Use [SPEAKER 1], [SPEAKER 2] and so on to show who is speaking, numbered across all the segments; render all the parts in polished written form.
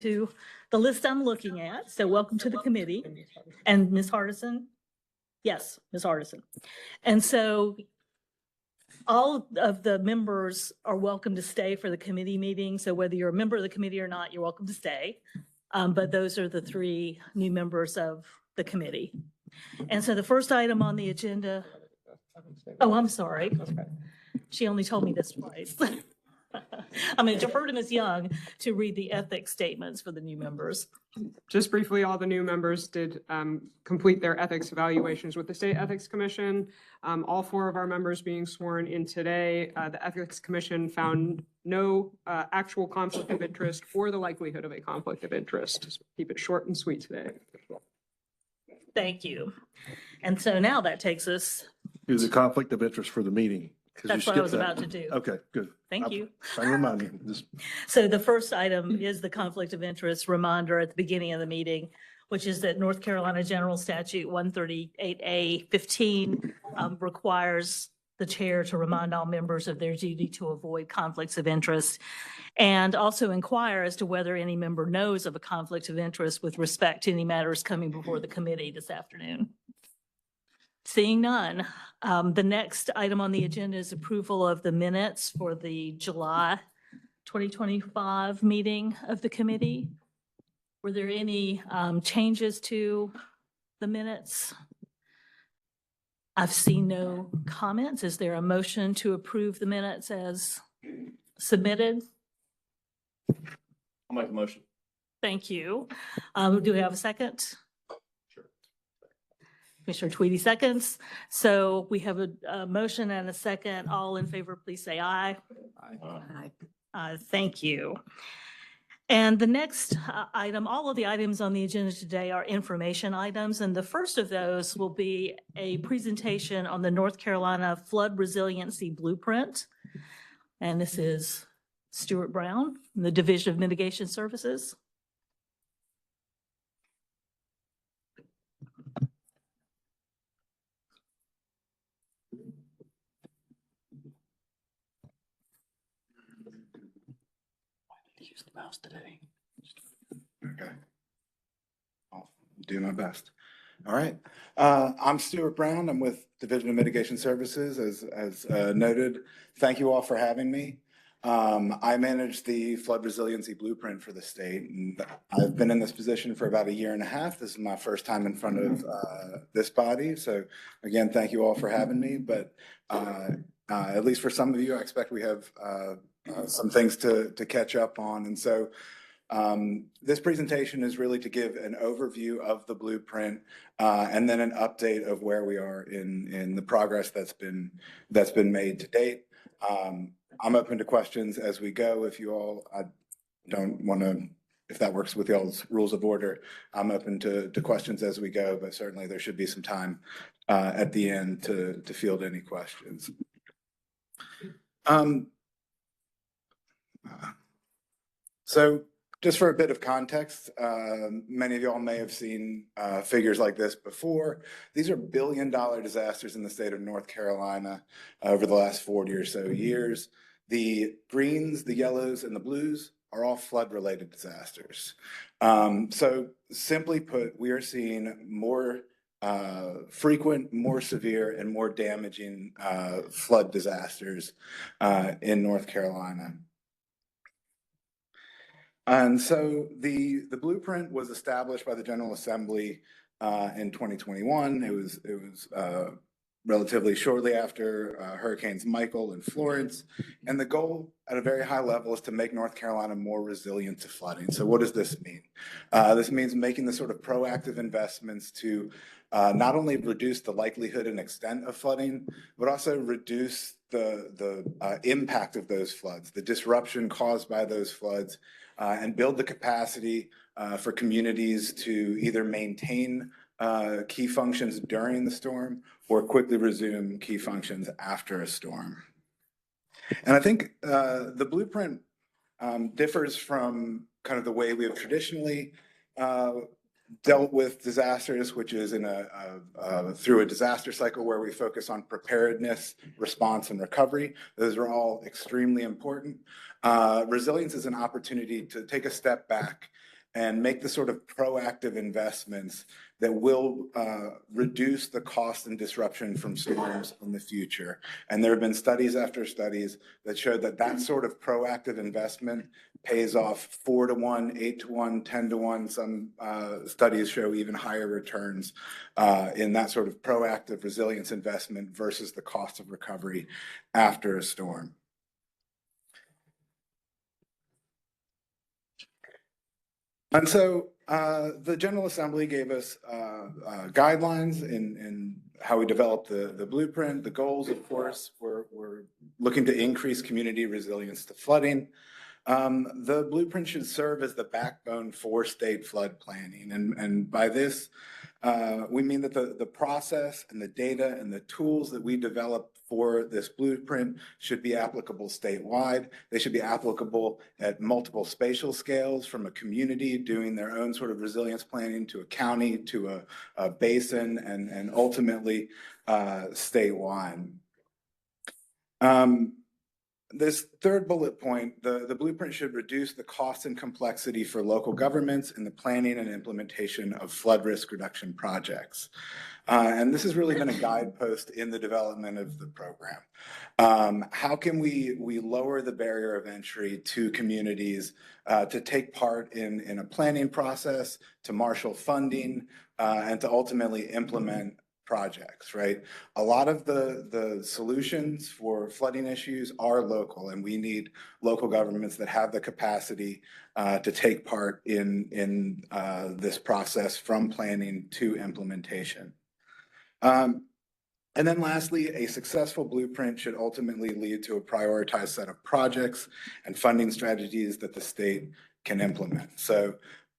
[SPEAKER 1] to the list I'm looking at. So welcome to the committee. And Ms. Hardison? Yes, Ms. Hardison. And so all of the members are welcome to stay for the committee meeting. So whether you're a member of the committee or not, you're welcome to stay. But those are the three new members of the committee. And so the first item on the agenda, oh, I'm sorry. She only told me this twice. I'm going to defer to Ms. Young to read the ethics statements for the new members.
[SPEAKER 2] Just briefly, all the new members did complete their ethics evaluations with the State Ethics Commission. All four of our members being sworn in today, the Ethics Commission found no actual conflict of interest or the likelihood of a conflict of interest. Just keep it short and sweet today.
[SPEAKER 1] Thank you. And so now that takes us.
[SPEAKER 3] Is a conflict of interest for the meeting?
[SPEAKER 1] That's what I was about to do.
[SPEAKER 3] Okay, good.
[SPEAKER 1] Thank you.
[SPEAKER 3] Trying to remind me.
[SPEAKER 1] So the first item is the conflict of interest reminder at the beginning of the meeting, which is that North Carolina General Statute 138A-15 requires the chair to remind all members of their duty to avoid conflicts of interest, and also inquire as to whether any member knows of a conflict of interest with respect to any matters coming before the committee this afternoon. Seeing none, the next item on the agenda is approval of the minutes for the July 2025 meeting of the committee. Were there any changes to the minutes? I've seen no comments. Is there a motion to approve the minutes as submitted?
[SPEAKER 3] I'll make a motion.
[SPEAKER 1] Thank you. Do we have a second? Commissioner Tweedy seconds. So we have a motion and a second. All in favor, please say aye. Aye. Thank you. And the next item, all of the items on the agenda today are information items. And the first of those will be a presentation on the North Carolina Flood Resiliency Blueprint. And this is Stuart Brown, from the Division of Mitigation Services.
[SPEAKER 4] Use the mouse today. Okay. I'll do my best. All right. I'm Stuart Brown. I'm with Division of Mitigation Services, as noted. Thank you all for having me. I manage the flood resiliency blueprint for the state, and I've been in this position for about 1.5 years. This is my first time in front of this body. So again, thank you all for having me. But at least for some of you, I expect we have some things to catch up on. And so this presentation is really to give an overview of the blueprint and then an update of where we are in the progress that's been made to date. I'm open to questions as we go. If you all, I don't want to, if that works with y'all's rules of order, I'm open to questions as we go, but certainly there should be some time at the end to field any questions. So just for a bit of context, many of y'all may have seen figures like this before. These are billion-dollar disasters in the state of North Carolina over the last 40 or so years. The greens, the yellows, and the blues are all flood-related disasters. So simply put, we are seeing more frequent, more severe, and more damaging flood disasters in North Carolina. And so the blueprint was established by the General Assembly in 2021. It was relatively shortly after Hurricanes Michael and Florence. And the goal at a very high level is to make North Carolina more resilient to flooding. So what does this mean? This means making the sort of proactive investments to not only reduce the likelihood and extent of flooding, but also reduce the impact of those floods, the disruption caused by those floods, and build the capacity for communities to either maintain key functions during the storm or quickly resume key functions after a storm. And I think the blueprint differs from kind of the way we have traditionally dealt with disasters, which is in through a disaster cycle where we focus on preparedness, response, and recovery. Those are all extremely important. Resilience is an opportunity to take a step back and make the sort of proactive investments that will reduce the cost and disruption from storms in the future. And there have been studies after studies that show that that sort of proactive investment pays off 4-to-1, 8-to-1, 10-to-1. Some studies show even higher returns in that sort of proactive resilience investment versus the cost of recovery after a storm. And so the General Assembly gave us guidelines in how we developed the blueprint. The goals, of course, we're looking to increase community resilience to flooding. The blueprint should serve as the backbone for state flood planning. And by this, we mean that the process and the data and the tools that we develop for this blueprint should be applicable statewide. They should be applicable at multiple spatial scales, from a community doing their own sort of resilience planning to a county, to a basin, and ultimately statewide. This third bullet point, the blueprint should reduce the cost and complexity for local governments in the planning and implementation of flood risk reduction projects. And this has really been a guidepost in the development of the program. How can we lower the barrier of entry to communities to take part in a planning process, to marshal funding, and to ultimately implement projects, right? A lot of the solutions for flooding issues are local, and we need local governments that have the capacity to take part in this process from planning to implementation. And then lastly, a successful blueprint should ultimately lead to a prioritized set of projects and funding strategies that the state can implement. So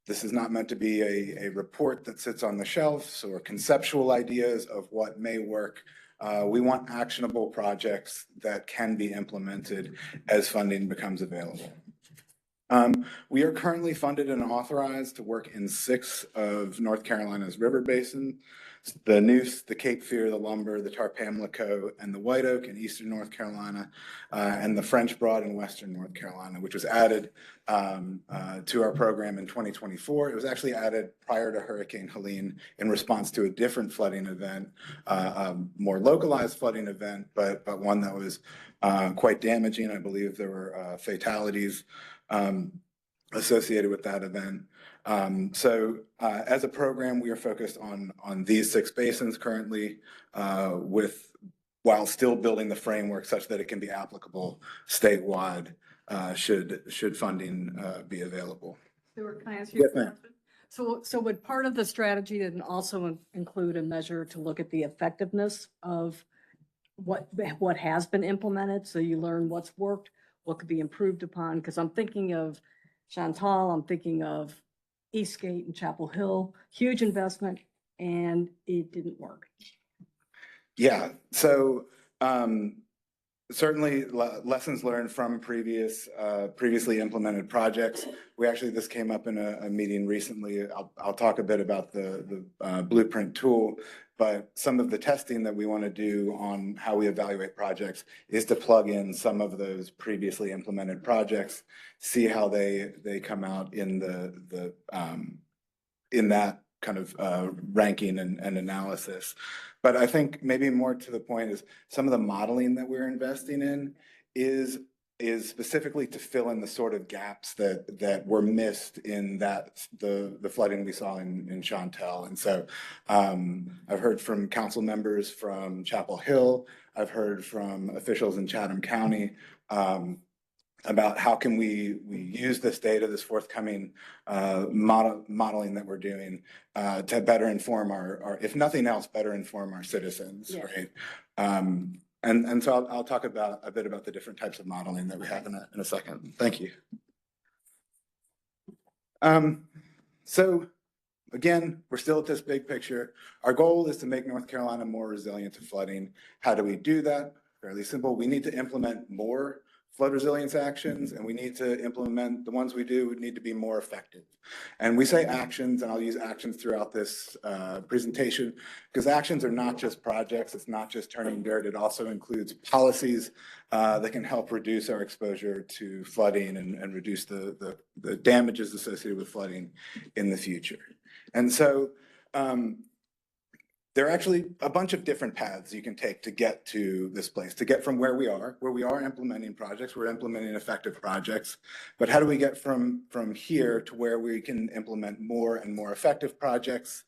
[SPEAKER 4] this is not meant to be a report that sits on the shelves or conceptual ideas of what may work. We want actionable projects that can be implemented as funding becomes available. We are currently funded and authorized to work in 6 of North Carolina's river basin: the Neuse, the Cape Fear, the Lumber, the Tarpamlico, and the White Oak in eastern North Carolina, and the French Broad in western North Carolina, which was added to our program in 2024. It was actually added prior to Hurricane Helene in response to a different flooding event, a more localized flooding event, but one that was quite damaging. I believe there were fatalities associated with that event. So as a program, we are focused on these 6 basins currently, while still building the framework such that it can be applicable statewide should funding be available.
[SPEAKER 5] Stuart, can I ask you a
[SPEAKER 4] Yes, ma'am.
[SPEAKER 5] question? So would part of the strategy then also include a measure to look at the effectiveness of what has been implemented? So you learn what's worked, what could be improved upon? Because I'm thinking of Chantal, I'm thinking of Eastgate and Chapel Hill, huge investment, and it didn't work.
[SPEAKER 4] Yeah, so certainly lessons learned from previously implemented projects. This came up in a meeting recently. I'll talk a bit about the blueprint tool, but some of the testing that we want to do on how we evaluate projects is to plug in some of those previously implemented projects, see how they come out in in that kind of ranking and analysis. But I think maybe more to the point is some of the modeling that we're investing in is specifically to fill in the sort of gaps that were missed in the flooding we saw in Chantal. And so I've heard from council members from Chapel Hill. I've heard from officials in Chatham County about how can we use this data, this forthcoming modeling that we're doing to better inform our, if nothing else, better inform our citizens,
[SPEAKER 5] Yeah.
[SPEAKER 4] right? And so I'll talk a bit about the different types of modeling that we have in a second. Thank you. So again, we're still at this big picture. Our goal is to make North Carolina more resilient to flooding. How do we do that? Fairly simple. We need to implement more flood resilience actions, and we need to implement the ones we do need to be more effective. And we say actions, and I'll use actions throughout this presentation, because actions are not just projects, it's not just turning dirt, it also includes policies that can help reduce our exposure to flooding and reduce the damages associated with flooding in the future. And so there are actually a bunch of different paths you can take to get to this place, to get from where we are implementing projects, we're implementing effective projects, but how do we get from here to where we can implement more and more effective projects?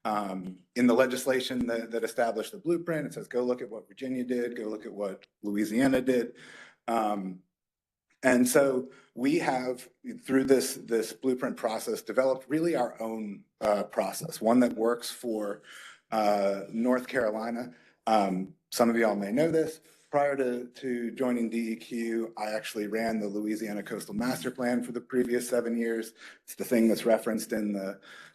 [SPEAKER 4] In the legislation that established the blueprint, it says, go look at what Virginia did, go look at what Louisiana did. And so we have, through this blueprint process, developed really our own process, one that works for North Carolina. Some of y'all may know this. Prior to joining DEQ, I actually ran the Louisiana Coastal Master Plan for the previous 7 years. It's the thing that's referenced in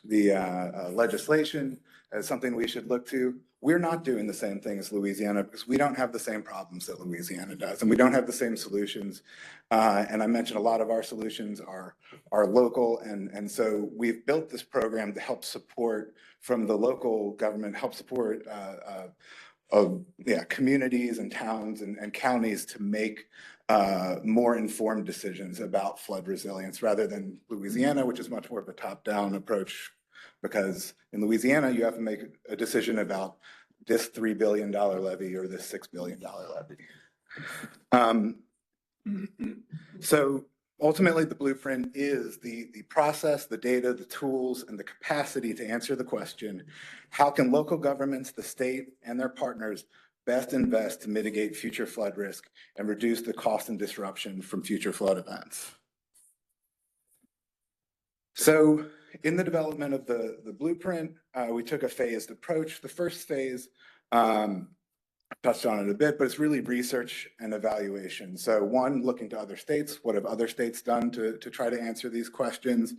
[SPEAKER 4] the legislation as something we should look to. We're not doing the same thing as Louisiana because we don't have the same problems that Louisiana does, and we don't have the same solutions. And I mentioned a lot of our solutions are local, and so we've built this program to help support from the local government, help support communities and towns and counties to make more informed decisions about flood resilience rather than Louisiana, which is much more of a top-down approach. Because in Louisiana, you have to make a decision about this $3 billion levy or this $6 billion levy. So ultimately, the blueprint is the process, the data, the tools, and the capacity to answer the question, how can local governments, the state, and their partners best invest to mitigate future flood risk and reduce the cost and disruption from future flood events? So in the development of the blueprint, we took a phased approach. The first phase, touched on it a bit, but it's really research and evaluation. So one, looking to other states, what have other states done to try to answer these questions,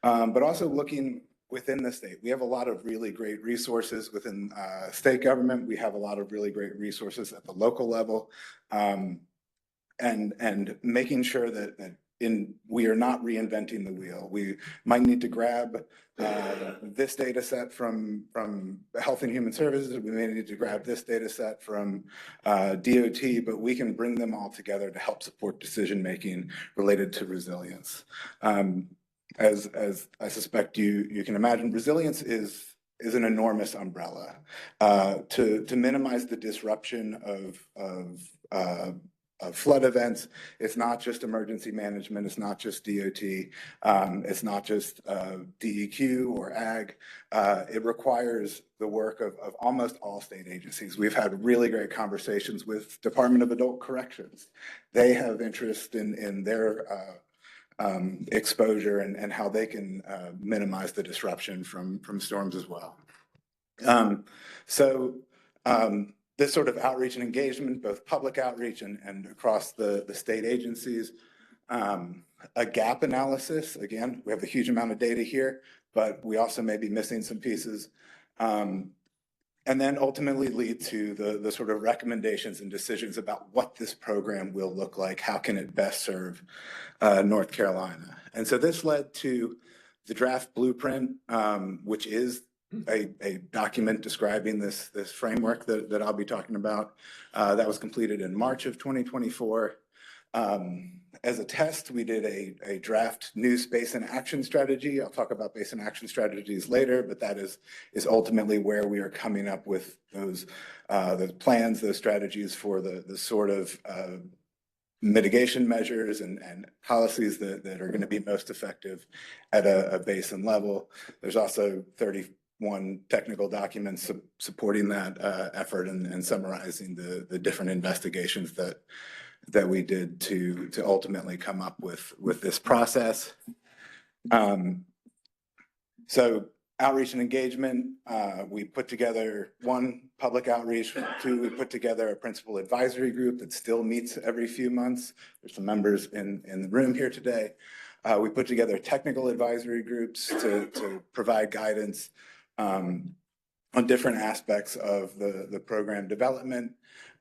[SPEAKER 4] but also looking within the state. We have a lot of really great resources within state government. We have a lot of really great resources at the local level, and making sure that we are not reinventing the wheel. We might need to grab this data set from Health and Human Services. We may need to grab this data set from DOT, but we can bring them all together to help support decision-making related to resilience. As I suspect you can imagine, resilience is an enormous umbrella to minimize the disruption of flood events. It's not just emergency management, it's not just DOT, it's not just DEQ or AG. It requires the work of almost all state agencies. We've had really great conversations with Department of Adult Corrections. They have interest in their exposure and how they can minimize the disruption from storms as well. This sort of outreach and engagement, both public outreach and across the state agencies, a gap analysis. Again, we have a huge amount of data here, but we also may be missing some pieces. And then ultimately lead to the sort of recommendations and decisions about what this program will look like. How can it best serve North Carolina? And so this led to the draft blueprint, which is a document describing this framework that I'll be talking about. That was completed in March of 2024. As a test, we did a draft new space and action strategy. I'll talk about base and action strategies later, but that is ultimately where we are coming up with those plans, those strategies for the sort of mitigation measures and policies that are going to be most effective at a basin level. There's also 31 technical documents supporting that effort and summarizing the different investigations that we did to ultimately come up with this process. So outreach and engagement, we put together one, public outreach. Two, we put together a principal advisory group that still meets every few months. There's some members in the room here today. We put together technical advisory groups to provide guidance on different aspects of the program development.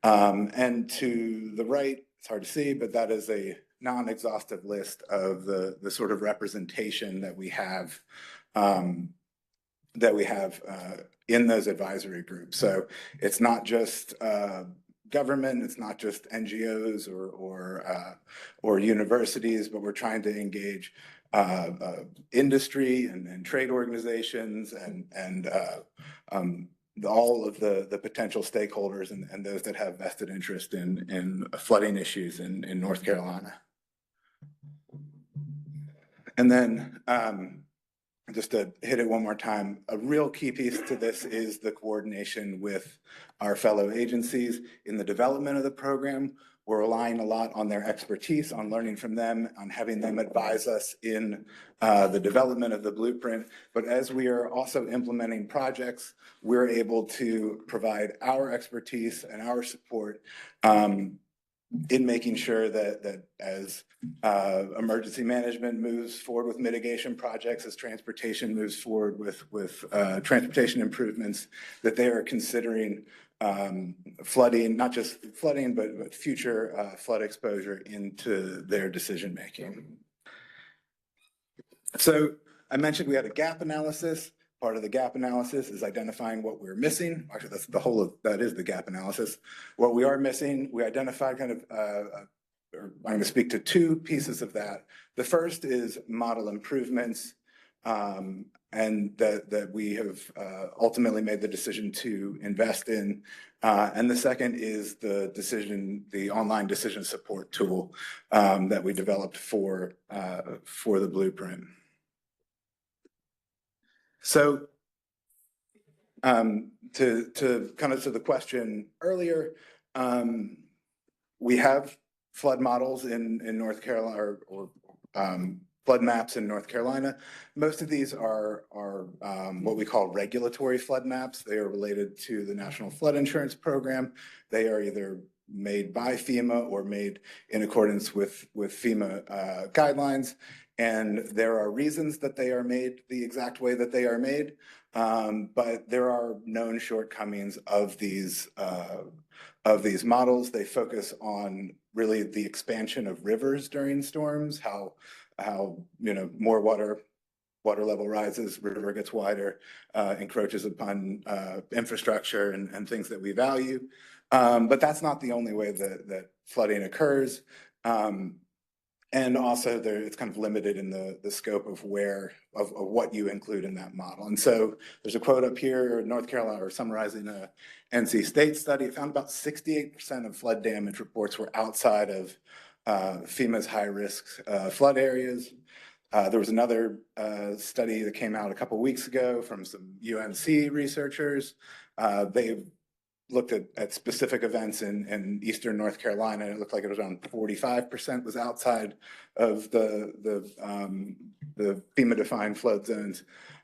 [SPEAKER 4] And to the right, it's hard to see, but that is a non-exhaustive list of the sort of representation that we have in those advisory groups. So it's not just government, it's not just NGOs or universities, but we're trying to engage industry and trade organizations and all of the potential stakeholders and those that have vested interest in flooding issues in North Carolina. And then just to hit it one more time, a real key piece to this is the coordination with our fellow agencies in the development of the program. We're relying a lot on their expertise, on learning from them, on having them advise us in the development of the blueprint. But as we are also implementing projects, we're able to provide our expertise and our support in making sure that as emergency management moves forward with mitigation projects, as transportation moves forward with transportation improvements, that they are considering flooding, not just flooding, but future flood exposure into their decision-making. So I mentioned we had a gap analysis. Part of the gap analysis is identifying what we're missing. Actually, that's the whole of, that is the gap analysis. What we are missing, we identified kind of, I'm going to speak to two pieces of that. The first is model improvements, and that we have ultimately made the decision to invest in. And the second is the online decision support tool that we developed for the blueprint. So to kind of to the question earlier, we have flood models in North Carolina or flood maps in North Carolina. Most of these are what we call regulatory flood maps. They are related to the National Flood Insurance Program. They are either made by FEMA or made in accordance with FEMA guidelines. And there are reasons that they are made the exact way that they are made, but there are known shortcomings of these models. They focus on really the expansion of rivers during storms, how more water level rises, river gets wider, encroaches upon infrastructure and things that we value. But that's not the only way that flooding occurs. And also it's kind of limited in the scope of what you include in that model. And so there's a quote up here, North Carolina, or summarizing a NC State study. It found about 68% of flood damage reports were outside of FEMA's high risk flood areas. There was another study that came out a couple weeks ago from some UNC researchers. They looked at specific events in Eastern North Carolina, and it looked like it was around 45% was outside of the FEMA-defined flood zones.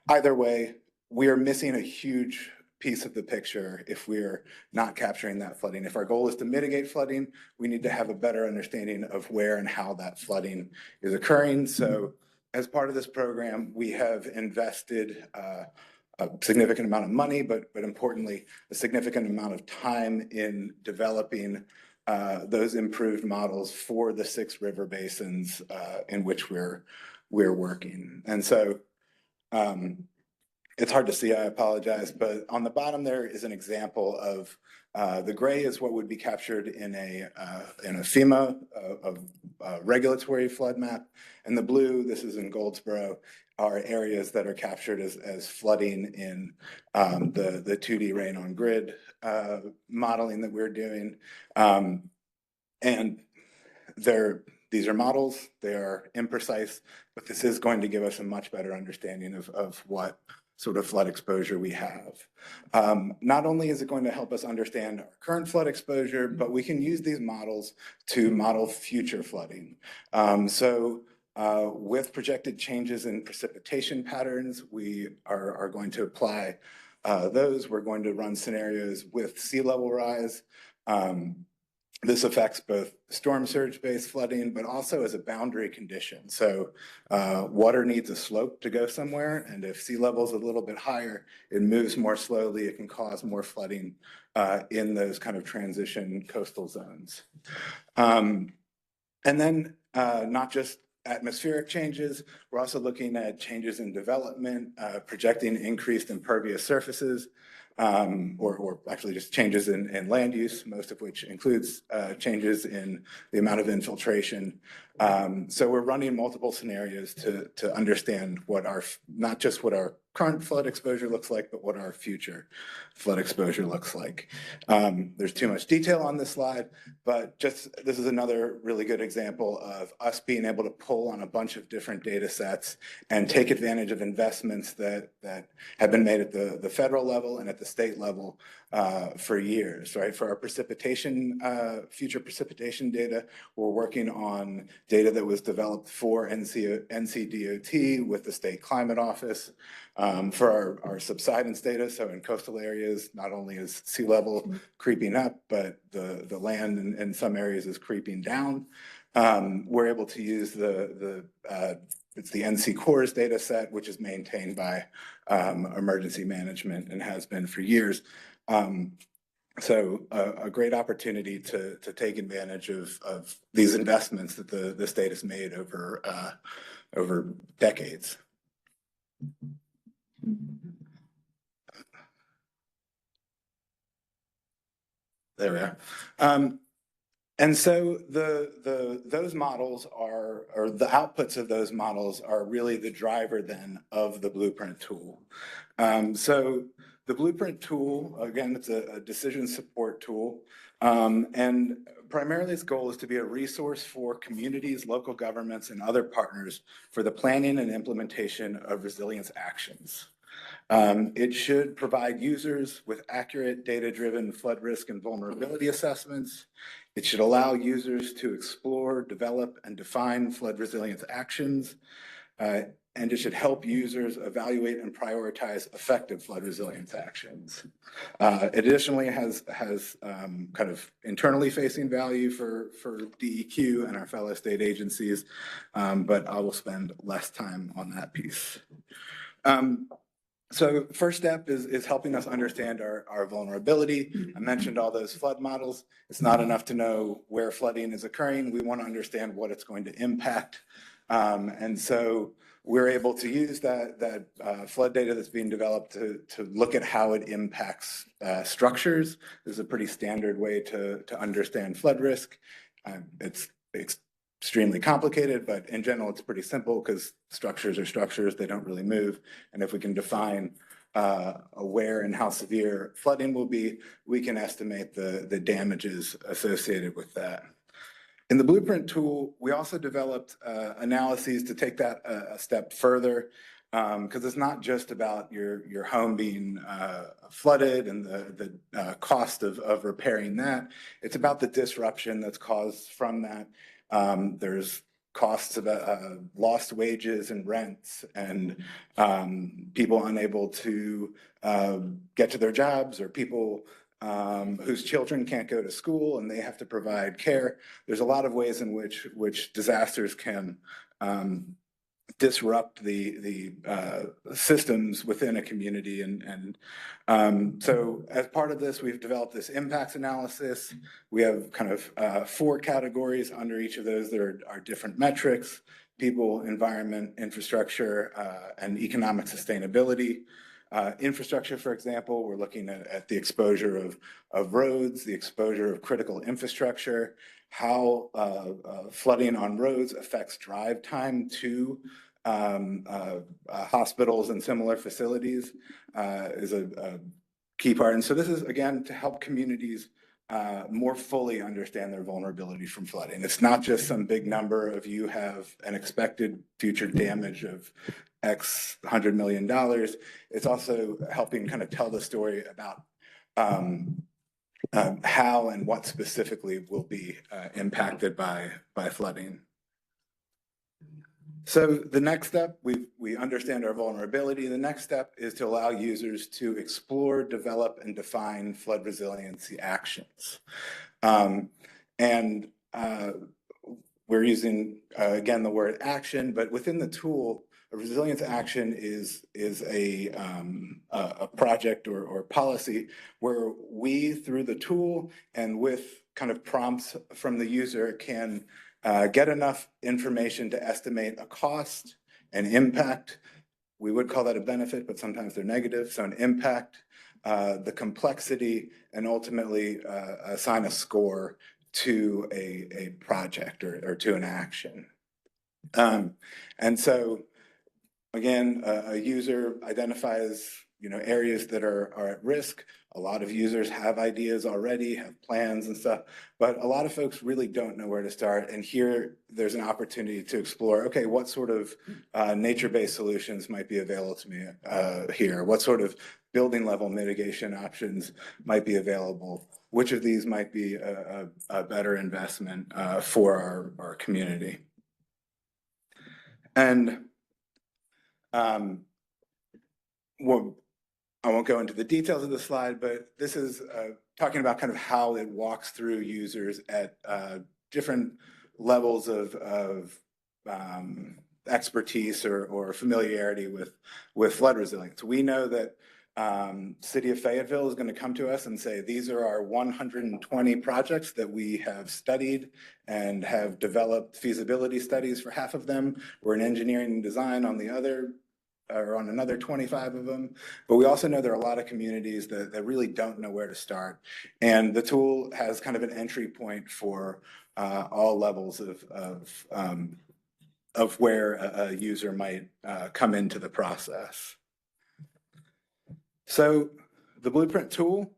[SPEAKER 4] Either way, we are missing a huge piece of the picture if we're not capturing that flooding. If our goal is to mitigate flooding, we need to have a better understanding of where and how that flooding is occurring. So as part of this program, we have invested a significant amount of money, but importantly, a significant amount of time in developing those improved models for the 6 river basins in which we're working. And so it's hard to see, I apologize, but on the bottom there is an example of the gray is what would be captured in a FEMA regulatory flood map, and the blue, this is in Goldsboro, are areas that are captured as flooding in the 2D rain on grid modeling that we're doing. And these are models, they are imprecise, but this is going to give us a much better understanding of what sort of flood exposure we have. Not only is it going to help us understand our current flood exposure, but we can use these models to model future flooding. With projected changes in precipitation patterns, we are going to apply those. We're going to run scenarios with sea level rise. This affects both storm surge-based flooding, but also as a boundary condition. So water needs a slope to go somewhere, and if sea level is a little bit higher, it moves more slowly. It can cause more flooding in those kind of transition coastal zones. And then not just atmospheric changes, we're also looking at changes in development, projecting increased impervious surfaces, or actually just changes in land use, most of which includes changes in the amount of infiltration. So we're running multiple scenarios to understand what not just what our current flood exposure looks like, but what our future flood exposure looks like. There's too much detail on this slide, but this is another really good example of us being able to pull on a bunch of different data sets and take advantage of investments that have been made at the federal level and at the state level for years, right? For our precipitation, future precipitation data, we're working on data that was developed for NCDOT with the State Climate Office. For our subsidence data, so in coastal areas, not only is sea level creeping up, but the land in some areas is creeping down. We're able to use it's the NC Corps data set, which is maintained by emergency management and has been for years. So a great opportunity to take advantage of these investments that the state has made over decades. There we are. And so those models or the outputs of those models are really the driver then of the Blueprint tool. So the Blueprint tool, again, it's a decision support tool. And primarily its goal is to be a resource for communities, local governments, and other partners for the planning and implementation of resilience actions. It should provide users with accurate data-driven flood risk and vulnerability assessments. It should allow users to explore, develop, and define flood resilience actions. And it should help users evaluate and prioritize effective flood resilience actions. It additionally has kind of internally facing value for DEQ and our fellow state agencies, but I will spend less time on that piece. So first step is helping us understand our vulnerability. I mentioned all those flood models. It's not enough to know where flooding is occurring. We want to understand what it's going to impact. And so we're able to use that flood data that's being developed to look at how it impacts structures. This is a pretty standard way to understand flood risk. It's extremely complicated, but in general, it's pretty simple because structures are structures, they don't really move. And if we can define where and how severe flooding will be, we can estimate the damages associated with that. In the Blueprint tool, we also developed analyses to take that a step further, because it's not just about your home being flooded and the cost of repairing that. It's about the disruption that's caused from that. There's costs of lost wages and rents and people unable to get to their jobs, or people whose children can't go to school and they have to provide care. There's a lot of ways in which disasters can disrupt the systems within a community. So as part of this, we've developed this impacts analysis. We have kind of 4 categories under each of those. There are different metrics: people, environment, infrastructure, and economic sustainability. Infrastructure, for example, we're looking at the exposure of roads, the exposure of critical infrastructure, how flooding on roads affects drive time to hospitals and similar facilities is a key part. And so this is, again, to help communities more fully understand their vulnerability from flooding. It's not just some big number of you have an expected future damage of X $100 million. It's also helping kind of tell the story about how and what specifically will be impacted by flooding. So the next step, we understand our vulnerability. The next step is to allow users to explore, develop, and define flood resiliency actions. And we're using, again, the word action, but within the tool, a resilience action is a project or policy where we, through the tool and with kind of prompts from the user, can get enough information to estimate a cost, an impact. We would call that a benefit, but sometimes they're negative. So an impact, the complexity, and ultimately assign a score to a project or to an action. And so, again, a user identifies, areas that are at risk. A lot of users have ideas already, have plans and stuff, but a lot of folks really don't know where to start. And here, there's an opportunity to explore, okay, what sort of nature-based solutions might be available to me here? What sort of building level mitigation options might be available? Which of these might be a better investment for our community? And well, I won't go into the details of the slide, but this is talking about kind of how it walks through users at different levels of expertise or familiarity with flood resilience. We know that City of Fayetteville is going to come to us and say, these are our 120 projects that we have studied and have developed feasibility studies for half of them. We're in engineering and design on the other, or on another 25 of them. But we also know there are a lot of communities that really don't know where to start. And the tool has kind of an entry point for all levels of where a user might come into the process. So the Blueprint tool,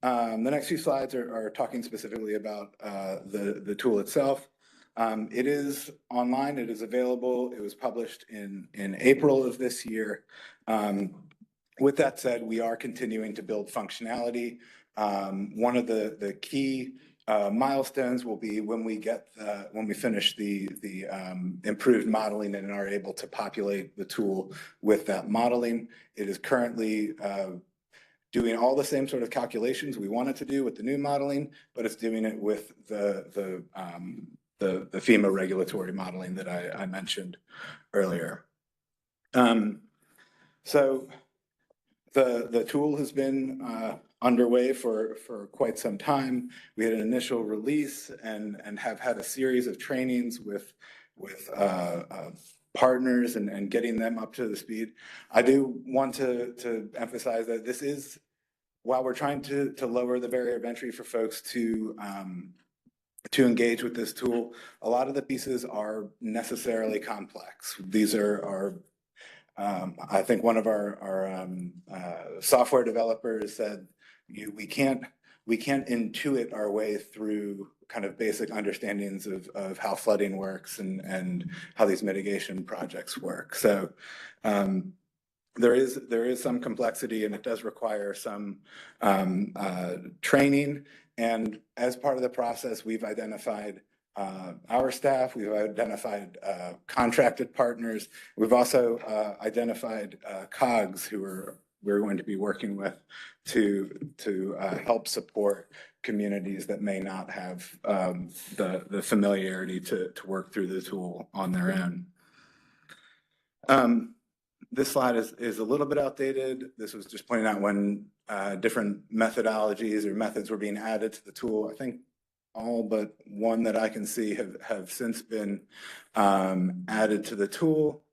[SPEAKER 4] the next few slides are talking specifically about the tool itself. It is online, it is available. It was published in April of this year. With that said, we are continuing to build functionality. One of the key milestones will be when we finish the improved modeling and are able to populate the tool with that modeling. It is currently doing all the same sort of calculations we want it to do with the new modeling, but it's doing it with the FEMA regulatory modeling that I mentioned earlier. So the tool has been underway for quite some time. We had an initial release and have had a series of trainings with partners and getting them up to the speed. I do want to emphasize that this is, while we're trying to lower the barrier of entry for folks to engage with this tool, a lot of the pieces are necessarily complex. These are I think one of our software developers said, we can't intuit our way through kind of basic understandings of how flooding works and how these mitigation projects work. So there is some complexity, and it does require some training. And as part of the process, we've identified our staff, we've identified contracted partners. We've also identified COGs who we're going to be working with to help support communities that may not have the familiarity to work through the tool on their own. This slide is a little bit outdated. This was just pointing out when different methodologies or methods were being added to the tool. I think all but one that I can see have since been added to the tool.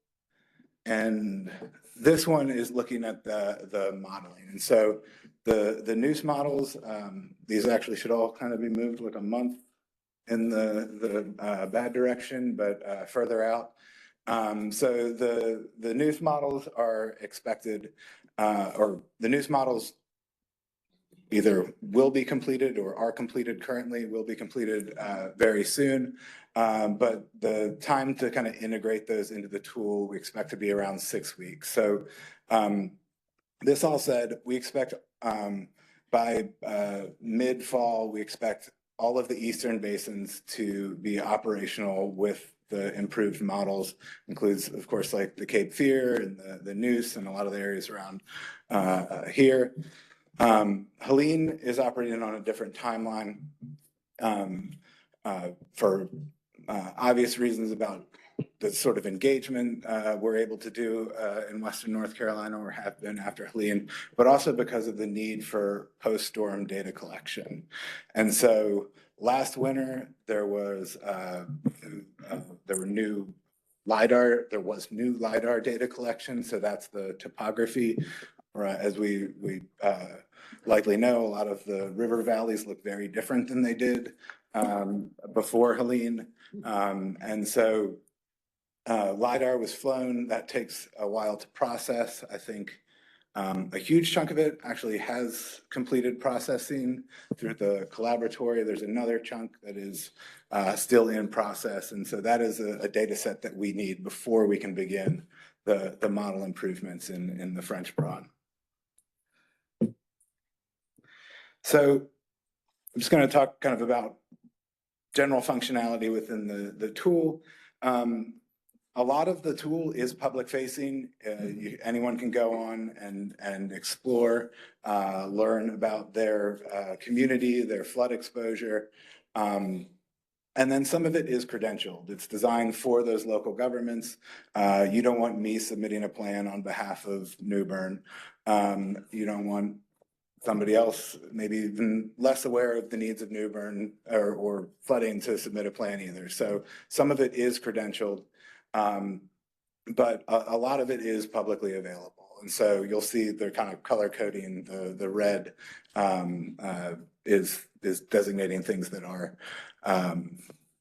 [SPEAKER 4] And this one is looking at the modeling. And so the noose models, these actually should all kind of be moved like a month in the bad direction, but further out. So the noose models are expected, or the noose models either will be completed or are completed currently, will be completed very soon. But the time to kind of integrate those into the tool, we expect to be around 6 weeks. So this all said, we expect by mid-fall, we expect all of the eastern basins to be operational with the improved models. Includes, of course, like the Cape Fear and the Noose and a lot of the areas around here. Helene is operating on a different timeline. for obvious reasons about the sort of engagement we're able to do in Western North Carolina or have been after Helene, but also because of the need for post-storm data collection. And so last winter, there was new LiDAR data collection. So that's the topography. As we likely know, a lot of the river valleys look very different than they did before Helene. And so LiDAR was flown. That takes a while to process. I think a huge chunk of it actually has completed processing through the collaboratory. There's another chunk that is still in process. And so that is a data set that we need before we can begin the model improvements in the French Broad. So I'm just going to talk kind of about general functionality within the tool. A lot of the tool is public facing. Anyone can go on and explore, learn about their community, their flood exposure. And then some of it is credentialed. It's designed for those local governments. You don't want me submitting a plan on behalf of New Bern. You don't want somebody else, maybe even less aware of the needs of New Bern or flooding, to submit a plan either. So some of it is credentialed. But a lot of it is publicly available. And so you'll see they're kind of color coding. The red is designating things that are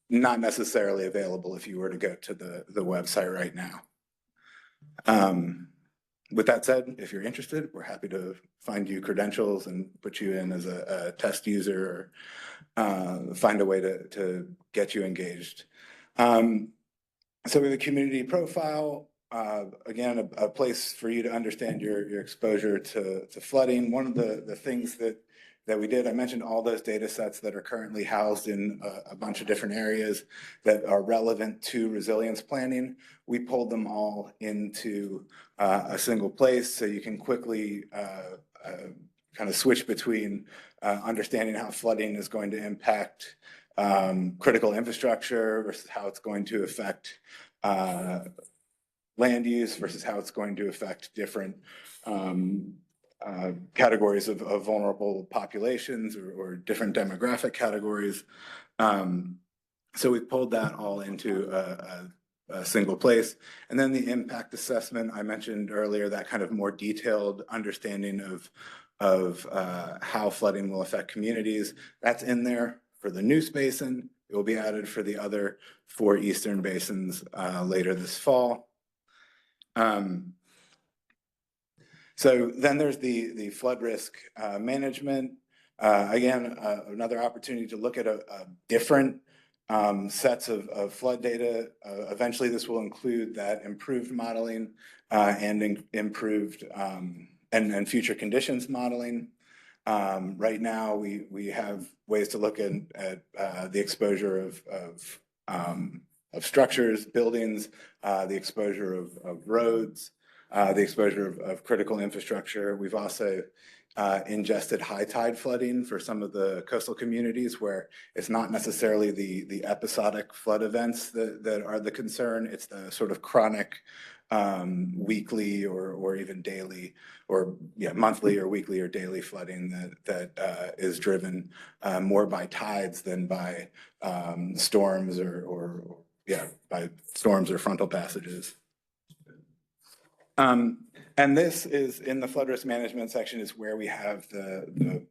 [SPEAKER 4] not necessarily available if you were to go to the website right now. With that said, if you're interested, we're happy to find you credentials and put you in as a test user or find a way to get you engaged. So we have a community profile, again, a place for you to understand your exposure to flooding. One of the things that we did, I mentioned all those data sets that are currently housed in a bunch of different areas that are relevant to resilience planning. We pulled them all into a single place so you can quickly kind of switch between understanding how flooding is going to impact critical infrastructure versus how it's going to affect land use versus how it's going to affect different categories of vulnerable populations or different demographic categories. So we pulled that all into a single place. And then the impact assessment, I mentioned earlier, that kind of more detailed understanding of how flooding will affect communities. That's in there for the Neuse Basin. It will be added for the other 4 eastern basins later this fall. So then there's the flood risk management. Again, another opportunity to look at a different sets of flood data. Eventually, this will include that improved modeling and improved and future conditions modeling. Right now, we have ways to look at the exposure of structures, buildings, the exposure of roads, the exposure of critical infrastructure. We've also ingested high tide flooding for some of the coastal communities where it's not necessarily the episodic flood events that are the concern. It's the sort of chronic weekly or even daily or monthly or weekly or daily flooding that is driven more by tides than by storms or by storms or frontal passages. And this is in the flood risk management section is where we have the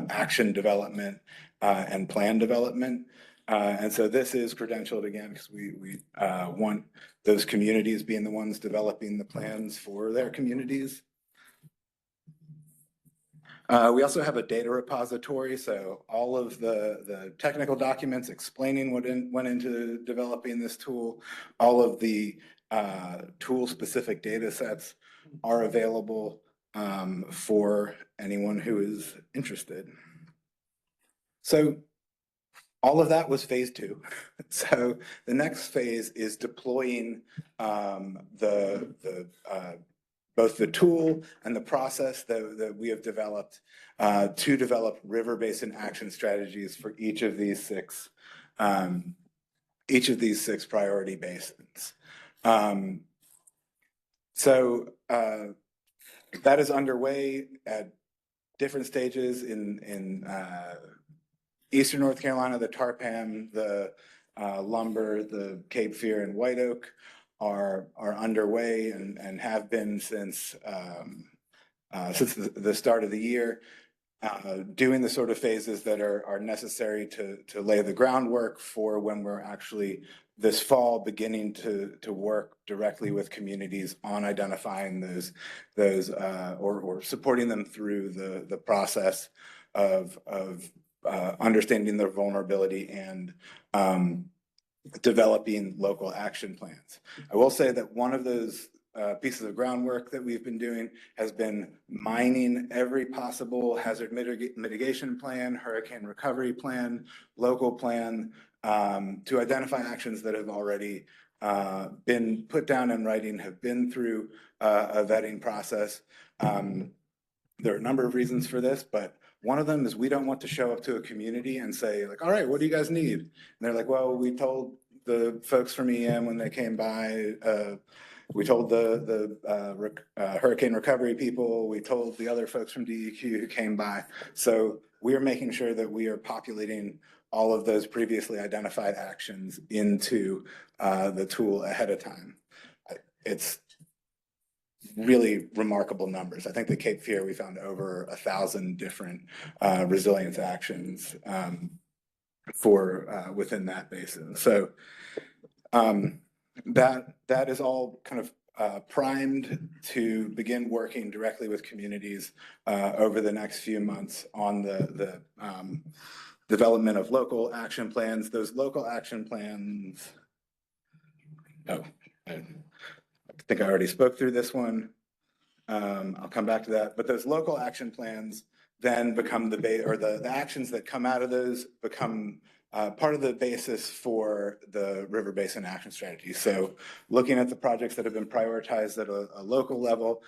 [SPEAKER 4] action development and plan development. And so this is credentialed again because we want those communities being the ones developing the plans for their communities. We also have a data repository, so all of the technical documents explaining what went into developing this tool, all of the tool-specific data sets are available for anyone who is interested. So all of that was phase 2. So the next phase is deploying both the tool and the process that we have developed to develop river basin action strategies for each of these 6 each of these 6 priority basins. So that is underway at different stages in Eastern North Carolina. The Tarpam, the Lumber, the Cape Fear, and White Oak are underway and have been since the start of the year, doing the sort of phases that are necessary to lay the groundwork for when we're actually this fall beginning to work directly with communities on identifying those or supporting them through the process of understanding their vulnerability and developing local action plans. I will say that one of those pieces of groundwork that we've been doing has been mining every possible hazard mitigation plan, hurricane recovery plan, local plan, to identify actions that have already been put down in writing, have been through a vetting process. There are a number of reasons for this, but one of them is we don't want to show up to a community and say, like, all right, what do you guys need? And they're like, well, we told the folks from EM when they came by, we told the hurricane recovery people, we told the other folks from DEQ who came by. So we are making sure that we are populating all of those previously identified actions into the tool ahead of time. It's really remarkable numbers. I think the Cape Fear, we found over 1,000 different resilience actions for within that basin. So that is all kind of primed to begin working directly with communities over the next few months on the development of local action plans. Those local action plans, I think I already spoke through this one. I'll come back to that. But those local action plans then become the actions that come out of those become part of the basis for the River Basin Action Strategy. So looking at the projects that have been prioritized at a local level,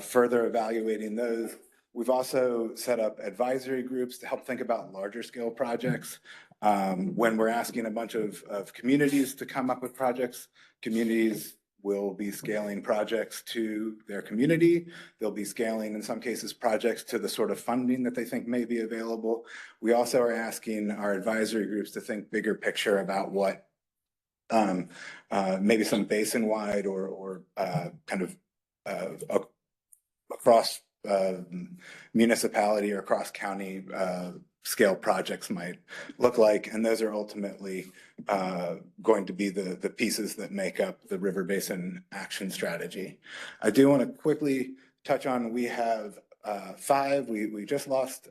[SPEAKER 4] further evaluating those. We've also set up advisory groups to help think about larger scale projects. When we're asking a bunch of communities to come up with projects, communities will be scaling projects to their community. They'll be scaling, in some cases, projects to the sort of funding that they think may be available. We also are asking our advisory groups to think bigger picture about what maybe some basin-wide or kind of across municipality or cross county scale projects might look like, and those are ultimately going to be the pieces that make up the River Basin Action Strategy. I do want to quickly touch on, we have 5, we just lost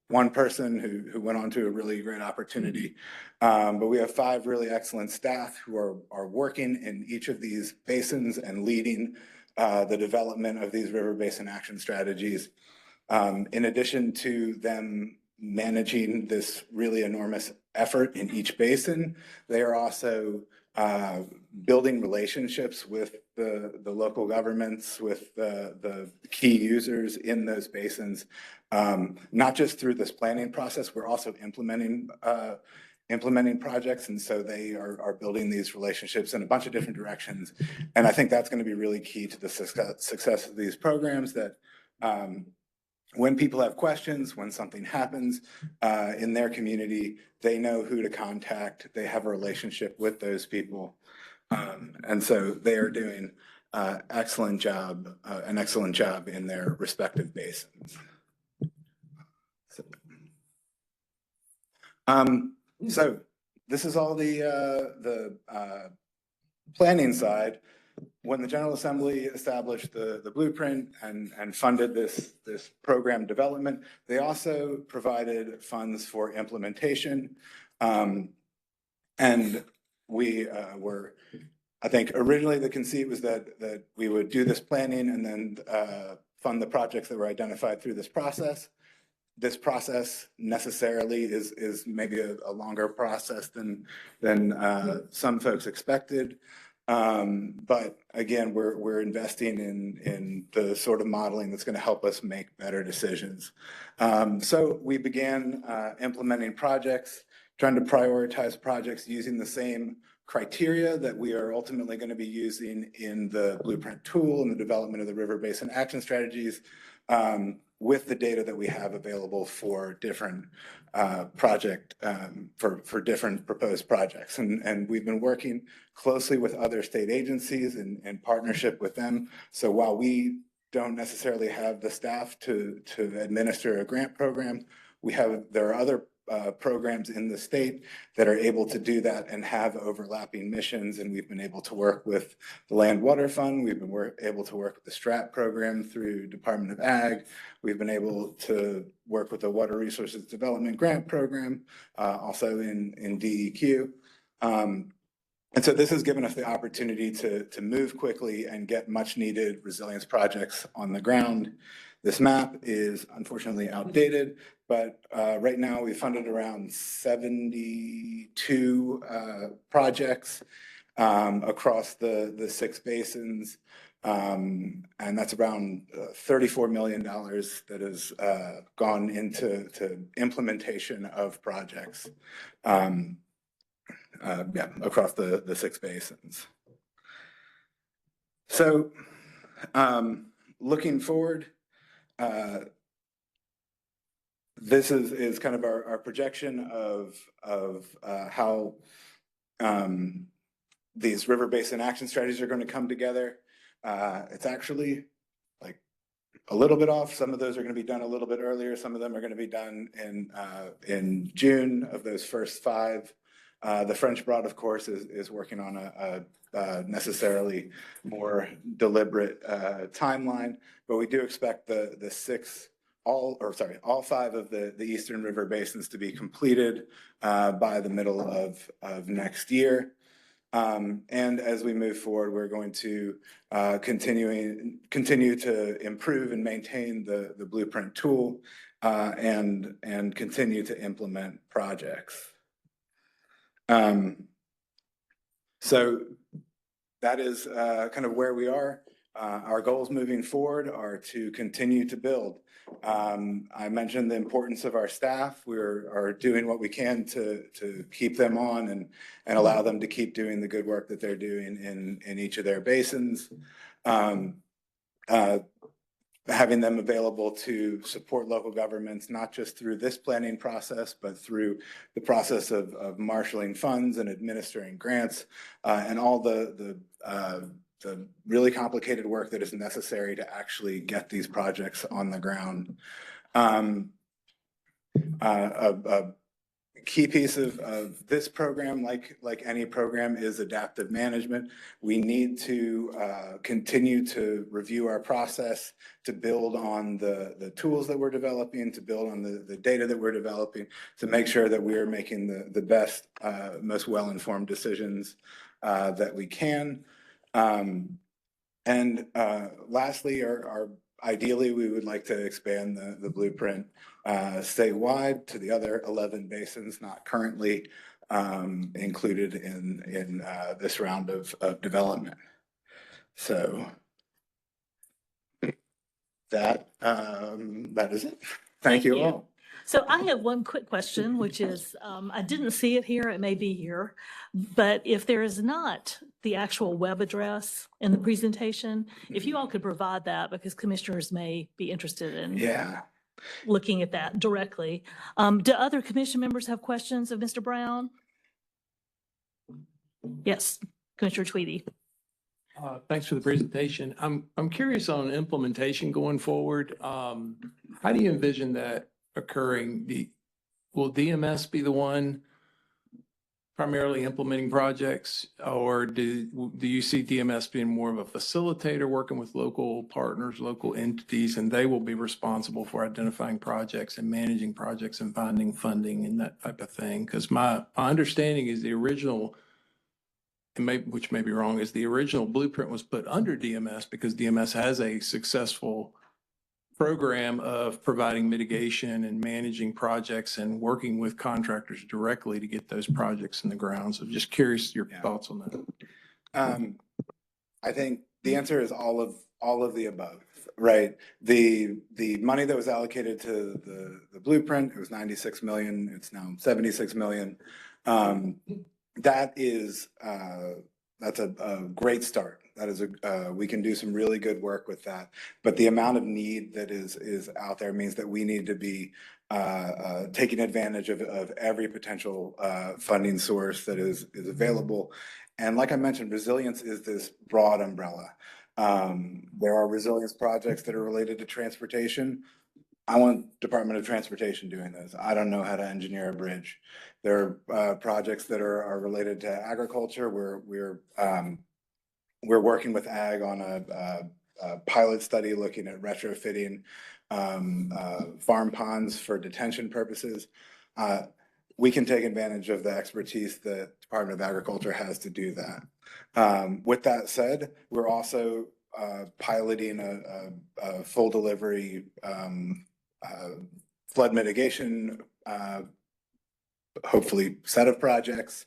[SPEAKER 4] one person who went on to a really great opportunity, but we have 5 really excellent staff who are working in each of these basins and leading the development of these River Basin Action Strategies. In addition to them managing this really enormous effort in each basin, they are also building relationships with the local governments, with the key users in those basins, not just through this planning process, we're also implementing projects. And so they are building these relationships in a bunch of different directions. And I think that's going to be really key to the success of these programs, that when people have questions, when something happens in their community, they know who to contact. They have a relationship with those people. And so they are doing an excellent job in their respective basins. So this is all the planning side. When the General Assembly established the blueprint and funded this program development, they also provided funds for implementation. And we were, I think originally the conceit was that we would do this planning and then fund the projects that were identified through this process. This process necessarily is maybe a longer process than some folks expected. But again, we're investing in the sort of modeling that's going to help us make better decisions. So we began implementing projects trying to prioritize projects using the same criteria that we are ultimately going to be using in the blueprint tool and the development of the river basin action strategies, with the data that we have available for different for different proposed projects. And we've been working closely with other state agencies in partnership with them. So while we don't necessarily have the staff to administer a grant program, there are other programs in the state that are able to do that and have overlapping missions. And we've been able to work with the Land Water Fund. We've been able to work with the STRAT program through Department of Ag. We've been able to work with the Water Resources Development Grant Program, also in DEQ. And so this has given us the opportunity to move quickly and get much needed resilience projects on the ground. This map is unfortunately outdated, but right now we funded around 72 projects across the 6 basins. And that's around $34 million that has gone into implementation of projects across the 6 basins. So looking forward, this is kind of our projection of how these river basin action strategies are going to come together. It's actually like a little bit off. Some of those are going to be done a little bit earlier. Some of them are going to be done in June of those first 5. The French Broad, of course, is working on a necessarily more deliberate timeline, but we do expect all 5 of the Eastern River basins to be completed by the middle of next year. And as we move forward, we're going to continue to improve and maintain the blueprint tool and continue to implement projects. So that is kind of where we are. Our goals moving forward are to continue to build. I mentioned the importance of our staff. We are doing what we can to keep them on and allow them to keep doing the good work that they're doing in each of their basins. Having them available to support local governments, not just through this planning process, but through the process of marshaling funds and administering grants, and all the really complicated work that is necessary to actually get these projects on the ground. A key piece of this program, like any program, is adaptive management. We need to continue to review our process, to build on the tools that we're developing, to build on the data that we're developing, to make sure that we are making the best, most well-informed decisions that we can. And lastly, ideally, we would like to expand the blueprint statewide to the other 11 basins not currently included in this round of development. So that is it. Thank you all.
[SPEAKER 1] So I have one quick question, which is, I didn't see it here, it may be here, but if there is not the actual web address in the presentation, if you all could provide that, because commissioners may be interested in looking at that directly. Do other commission members have questions of Mr. Brown? Yes, Commissioner Tweedy.
[SPEAKER 6] Thanks for the presentation. I'm curious on implementation going forward. How do you envision that occurring? Will DMS be the one primarily implementing projects, or do you see DMS being more of a facilitator, working with local partners, local entities, and they will be responsible for identifying projects and managing projects and finding funding and that type of thing? Because my understanding is the original, which may be wrong, is the original blueprint was put under DMS because DMS has a successful program of providing mitigation and managing projects and working with contractors directly to get those projects in the ground. So just curious your thoughts on that.
[SPEAKER 4] I think the answer is all of all of the above, right? The money that was allocated to the blueprint, it was 96 million, it's now 76 million. That is, that's a great start. That is we can do some really good work with that. But the amount of need that is out there means that we need to be taking advantage of every potential funding source that is available. And like I mentioned, resilience is this broad umbrella. There are resilience projects that are related to transportation. I want Department of Transportation doing those. I don't know how to engineer a bridge. There are projects that are related to agriculture. We're working with ag on a pilot study looking at retrofitting farm ponds for detention purposes. We can take advantage of the expertise that Department of Agriculture has to do that. With that said, we're also piloting a full delivery flood mitigation, hopefully set of projects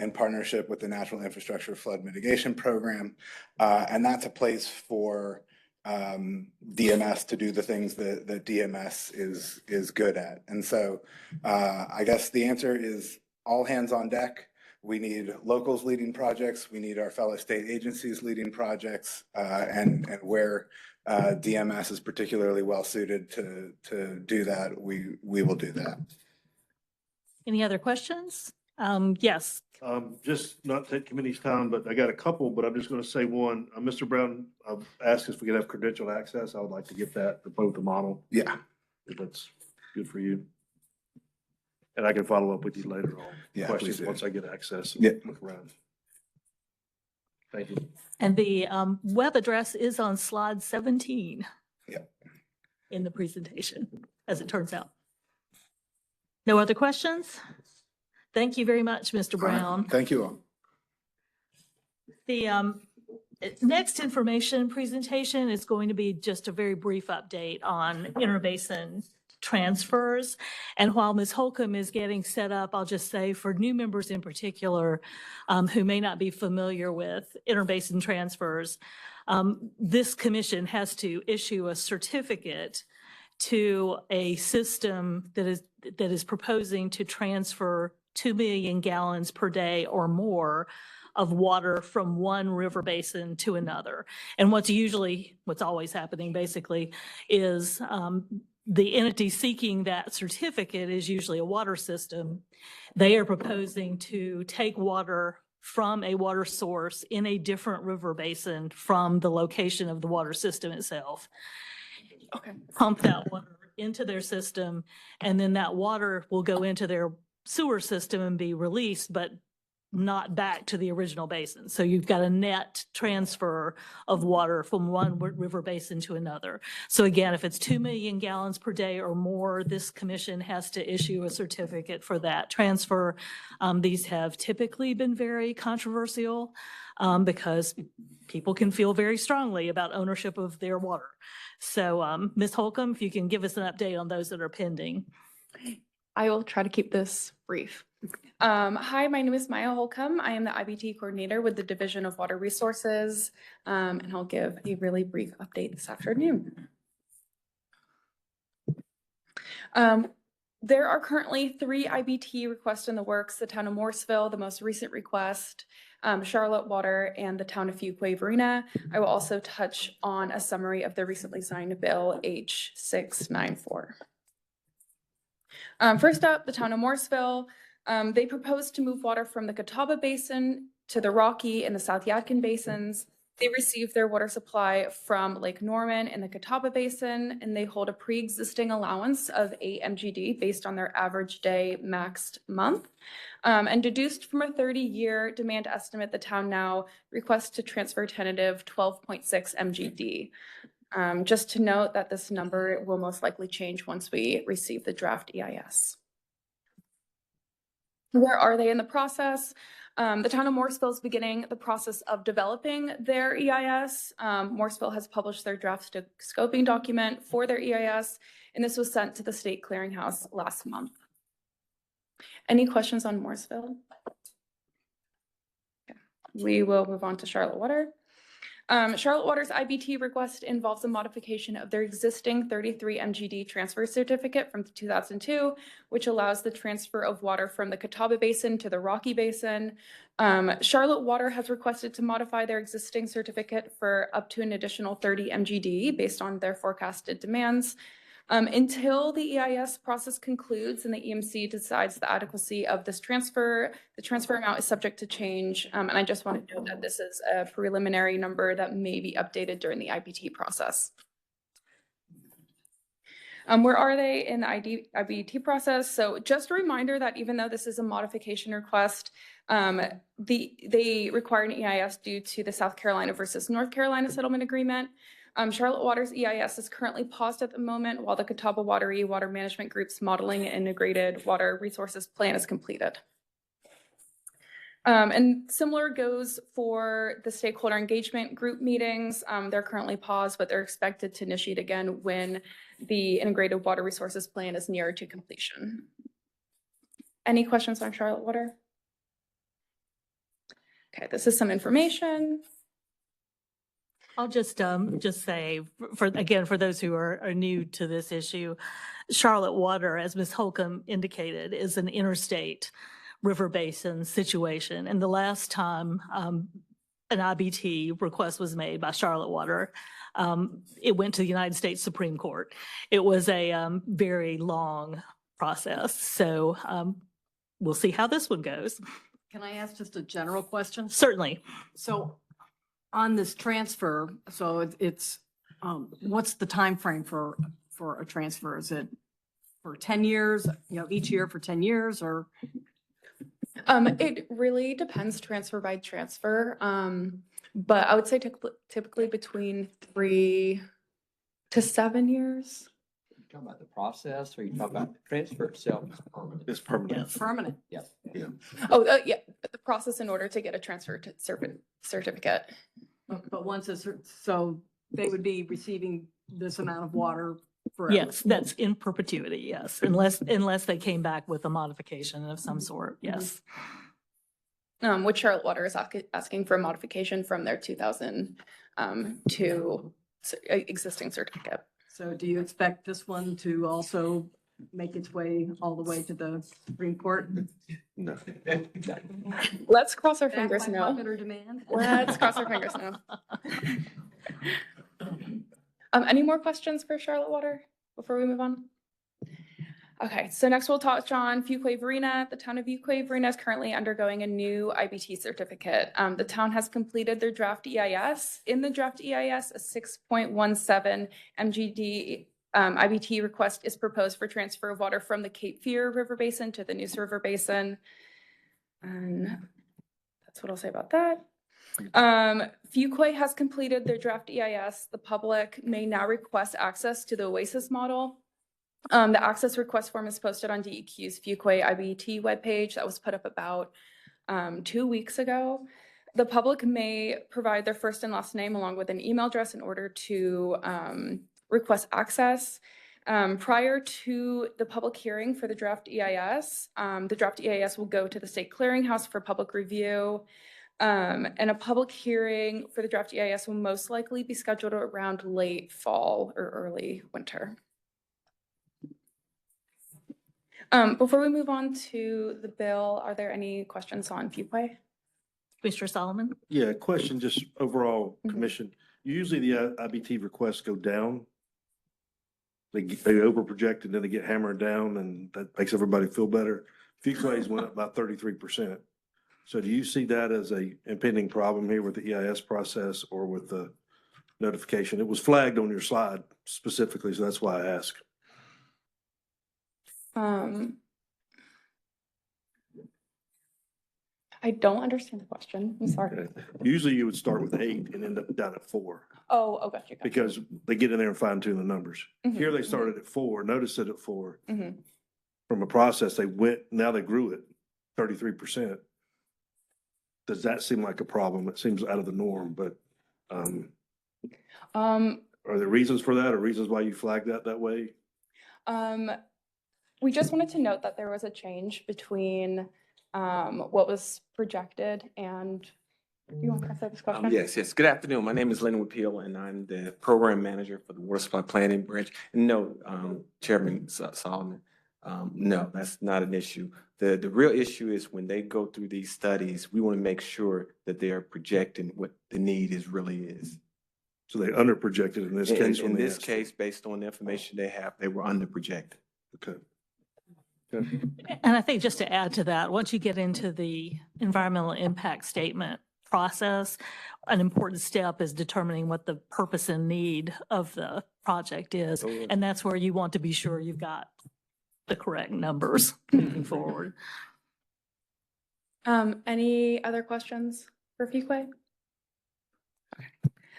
[SPEAKER 4] in partnership with the National Infrastructure Flood Mitigation Program. And that's a place for DMS to do the things that DMS is good at. And so I guess the answer is all hands on deck. We need locals leading projects. We need our fellow state agencies leading projects, and where DMS is particularly well suited to do that, we will do that.
[SPEAKER 1] Any other questions? Yes.
[SPEAKER 3] Just not take committee's time, but I got a couple, but I'm just going to say one. Mr. Brown asked if we could have credentialed access. I would like to get that to both the model,
[SPEAKER 4] Yeah,
[SPEAKER 3] if that's good for you. And I can follow up with you later on
[SPEAKER 4] Yeah,
[SPEAKER 3] questions
[SPEAKER 4] please do.
[SPEAKER 3] once I get access.
[SPEAKER 4] Yeah.
[SPEAKER 3] Look around. Thank you.
[SPEAKER 1] And the web address is on slide 17.
[SPEAKER 4] Yeah.
[SPEAKER 1] In the presentation, as it turns out. No other questions? Thank you very much, Mr. Brown.
[SPEAKER 4] Thank you all.
[SPEAKER 1] The next information presentation is going to be just a very brief update on interbasin transfers. And while Ms. Holcomb is getting set up, I'll just say for new members in particular who may not be familiar with interbasin transfers, this commission has to issue a certificate to a system that is proposing to transfer 2 million gallons per day or more of water from one river basin to another. And what's always happening basically is the entity seeking that certificate is usually a water system. They are proposing to take water from a water source in a different river basin from the location of the water system itself. Pump that water into their system, and then that water will go into their sewer system and be released, but not back to the original basin. So you've got a net transfer of water from one river basin to another. So again, if it's 2 million gallons per day or more, this commission has to issue a certificate for that transfer. These have typically been very controversial because people can feel very strongly about ownership of their water. So Ms. Holcomb, if you can give us an update on those that are pending.
[SPEAKER 7] I will try to keep this brief. Hi, my name is Maya Holcomb. I am the IBT coordinator with the Division of Water Resources, and I'll give a really brief update this afternoon. There are currently 3 IBT requests in the works: the town of Morrisville, the most recent request, Charlotte Water, and the town of Fuquay-Varina. I will also touch on a summary of the recently signed bill H694. First up, the town of Morrisville. They proposed to move water from the Catawba Basin to the Rocky and the South Yadkin Basins. They receive their water supply from Lake Norman in the Catawba Basin, and they hold a pre-existing allowance of 8 MGD based on their average day maxed month. And deduced from a 30-year demand estimate, the town now requests to transfer tentative 12.6 MGD. Just to note that this number will most likely change once we receive the draft EIS. Where are they in the process? The town of Morrisville is beginning the process of developing their EIS. Morrisville has published their draft scoping document for their EIS, and this was sent to the state clearinghouse last month. Any questions on Morrisville? Okay. We will move on to Charlotte Water. Charlotte Water's IBT request involves a modification of their existing 33 MGD transfer certificate from 2002, which allows the transfer of water from the Catawba Basin to the Rocky Basin. Charlotte Water has requested to modify their existing certificate for up to an additional 30 MGD based on their forecasted demands. Until the EIS process concludes and the EMC decides the adequacy of this transfer, the transfer amount is subject to change. And I just want to note that this is a preliminary number that may be updated during the IBT process. Where are they in the IBT process? So just a reminder that even though this is a modification request, they require an EIS due to the South Carolina versus North Carolina settlement agreement. Charlotte Water's EIS is currently paused at the moment while the Catawba Water Management Group's modeling and integrated water resources plan is completed. And similar goes for the stakeholder engagement group meetings. They're currently paused, but they're expected to initiate again when the integrated water resources plan is nearer to completion. Any questions on Charlotte Water? Okay, this is some information.
[SPEAKER 1] I'll just say, for those who are new to this issue, Charlotte Water, as Ms. Holcomb indicated, is an interstate river basin situation. And the last time an IBT request was made by Charlotte Water, it went to the United States Supreme Court. It was a very long process. So we'll see how this one goes.
[SPEAKER 5] Can I ask just a general question?
[SPEAKER 1] Certainly.
[SPEAKER 5] So on this transfer, so it's what's the time frame for a transfer? Is it for 10 years, each year for 10 years, or?
[SPEAKER 7] It really depends transfer by transfer. But I would say typically between 3 to 7 years.
[SPEAKER 8] You talking about the process, or you talking about the transfer itself is permanent?
[SPEAKER 3] It's permanent.
[SPEAKER 5] Permanent.
[SPEAKER 8] Yes.
[SPEAKER 7] Oh, yeah, the process in order to get a transfer certificate.
[SPEAKER 5] But once it's, so they would be receiving this amount of water forever?
[SPEAKER 1] Yes, that's in perpetuity, yes, unless they came back with a modification of some sort, yes.
[SPEAKER 7] Which Charlotte Water is asking for a modification from their 2002 existing certificate.
[SPEAKER 5] So do you expect this one to also make its way all the way to the Supreme Court?
[SPEAKER 3] No.
[SPEAKER 7] Let's cross our
[SPEAKER 5] Back
[SPEAKER 7] fingers
[SPEAKER 5] by
[SPEAKER 7] now.
[SPEAKER 5] popular demand?
[SPEAKER 7] Let's cross our fingers now. Any more questions for Charlotte Water before we move on? Okay, so next we'll touch on Fuquay Varina. The town of Fuquay Varina is currently undergoing a new IBT certificate. The town has completed their draft EIS. In the draft EIS, a 6.17 MGD IBT request is proposed for transfer of water from the Cape Fear River Basin to the Neuse River Basin. And that's what I'll say about that. Fuquay has completed their draft EIS. The public may now request access to the OASIS model. The access request form is posted on DEQ's Fuquay IBT webpage that was put up about 2 weeks ago. The public may provide their first and last name along with an email address in order to request access. Prior to the public hearing for the draft EIS will go to the state clearinghouse for public review. And a public hearing for the draft EIS will most likely be scheduled around late fall or early winter. Before we move on to the bill, are there any questions on Fuquay?
[SPEAKER 1] Commissioner Solomon?
[SPEAKER 3] Yeah, question just overall,
[SPEAKER 7] Mhm.
[SPEAKER 3] Commission. Usually the IBT requests go down. They overproject and then they get hammered down, and that makes everybody feel better. Fuquay's went up by 33%. So do you see that as a impending problem here with the EIS process or with the notification? It was flagged on your slide specifically, so that's why I asked.
[SPEAKER 7] I don't understand the question. I'm sorry.
[SPEAKER 3] Usually you would start with 8 and end up down at 4
[SPEAKER 7] Oh, gotcha.
[SPEAKER 3] because they get in there and fine tune the numbers.
[SPEAKER 7] Mhm,
[SPEAKER 3] Here they started at 4, notice it at 4.
[SPEAKER 7] mhm.
[SPEAKER 3] From a process, now they grew it 33%. Does that seem like a problem? It seems out of the norm, but are there reasons for that or reasons why you flagged that way?
[SPEAKER 7] We just wanted to note that there was a change between what was projected and Do you want to answer this question?
[SPEAKER 9] Yes. Good afternoon. My name is Linwood Peel, and I'm the program manager for the Water Supply Planning Branch. And no, Chairman Solomon, no, that's not an issue. The real issue is when they go through these studies, we want to make sure that they are projecting what the need really is.
[SPEAKER 3] So they under projected in this case.
[SPEAKER 9] In this case, based on the information they have, they were under projected.
[SPEAKER 3] Okay.
[SPEAKER 1] And I think just to add to that, once you get into the environmental impact statement process, an important step is determining what the purpose and need of the project is.
[SPEAKER 9] Oh, yeah.
[SPEAKER 1] And that's where you want to be sure you've got the correct numbers moving forward.
[SPEAKER 7] Any other questions for Fuquay? Okay.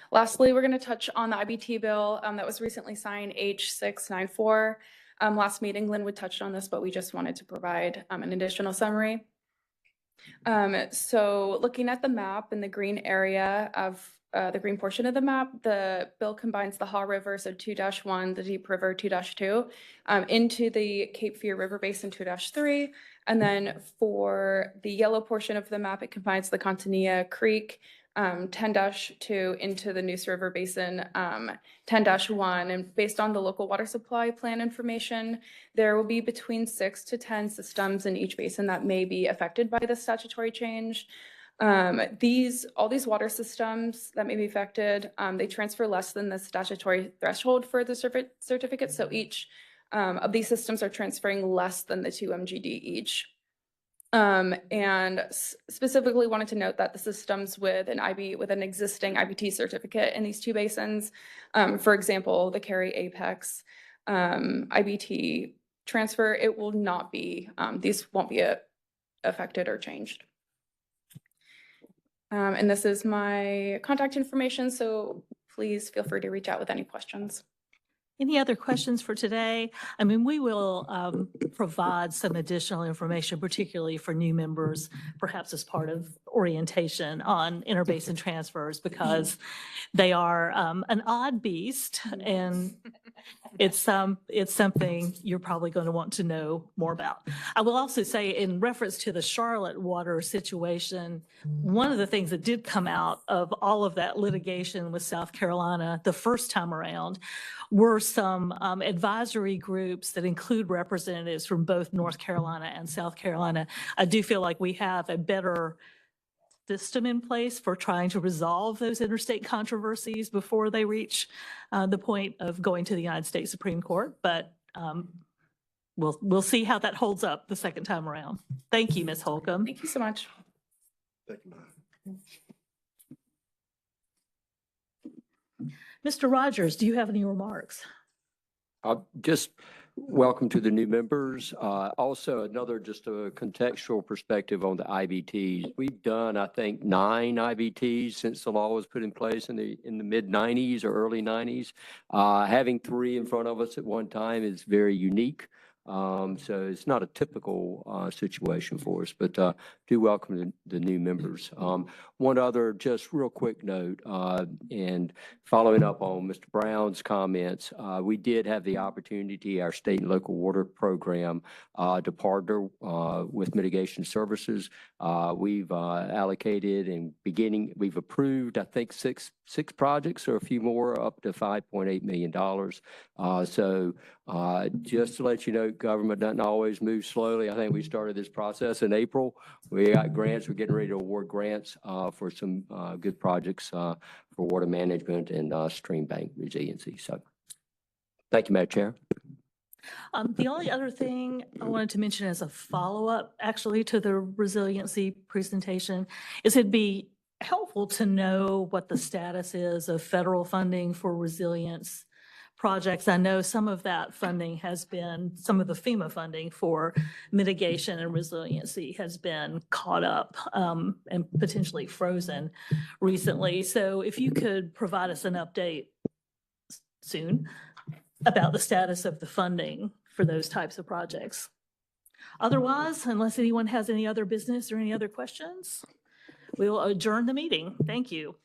[SPEAKER 7] Lastly, we're going to touch on the IBT bill that was recently signed, H694. Last meeting, Linwood touched on this, but we just wanted to provide an additional summary. So looking at the map in the green area of the green portion of the map, the bill combines the Haw River, so 2-1, the Deep River 2-2, into the Cape Fear River Basin 2-3. And then for the yellow portion of the map, it combines the Continia Creek 10-2 into the Neuse River Basin 10-1. And based on the local water supply plan information, there will be between 6 to 10 systems in each basin that may be affected by the statutory change. All these water systems that may be affected, they transfer less than the statutory threshold for the certificate. So each of these systems are transferring less than the 2 MGD each. And specifically wanted to note that the systems with an existing IBT certificate in these 2 basins, for example, the Cary Apex IBT transfer, it will not be, these won't be affected or changed. And this is my contact information, so please feel free to reach out with any questions.
[SPEAKER 1] Any other questions for today? I mean, we will provide some additional information, particularly for new members, perhaps as part of orientation on interbasin transfers, because they are an odd beast, and it's something you're probably going to want to know more about. I will also say, in reference to the Charlotte water situation, one of the things that did come out of all of that litigation with South Carolina the first time around were some advisory groups that include representatives from both North Carolina and South Carolina. I do feel like we have a better system in place for trying to resolve those interstate controversies before they reach the point of going to the United States Supreme Court. But we'll see how that holds up the second time around. Thank you, Ms. Holcomb.
[SPEAKER 7] Thank you so much.
[SPEAKER 3] Thank you.
[SPEAKER 1] Mr. Rogers, do you have any remarks?
[SPEAKER 8] Just welcome to the new members. Also, another just a contextual perspective on the IBTs. We've done, I think, 9 IBTs since the law was put in place in the mid 90s or early 90s. Having 3 in front of us at one time is very unique. So it's not a typical situation for us, but do welcome the new members. One other just real quick note, and following up on Mr. Brown's comments, we did have the opportunity, our state and local water program, to partner with mitigation services. We've allocated and we've approved, I think, six projects or a few more, up to $5.8 million. So just to let you know, government doesn't always move slowly. I think we started this process in April. We got grants. We're getting ready to award grants for some good projects for water management and stream bank resiliency. So thank you, Madam Chair.
[SPEAKER 1] The only other thing I wanted to mention as a follow-up, actually, to the resiliency presentation is it'd be helpful to know what the status is of federal funding for resilience projects. I know some of that funding has been, some of the FEMA funding for mitigation and resiliency has been caught up and potentially frozen recently. So if you could provide us an update soon about the status of the funding for those types of projects. Otherwise, unless anyone has any other business or any other questions, we will adjourn the meeting. Thank you.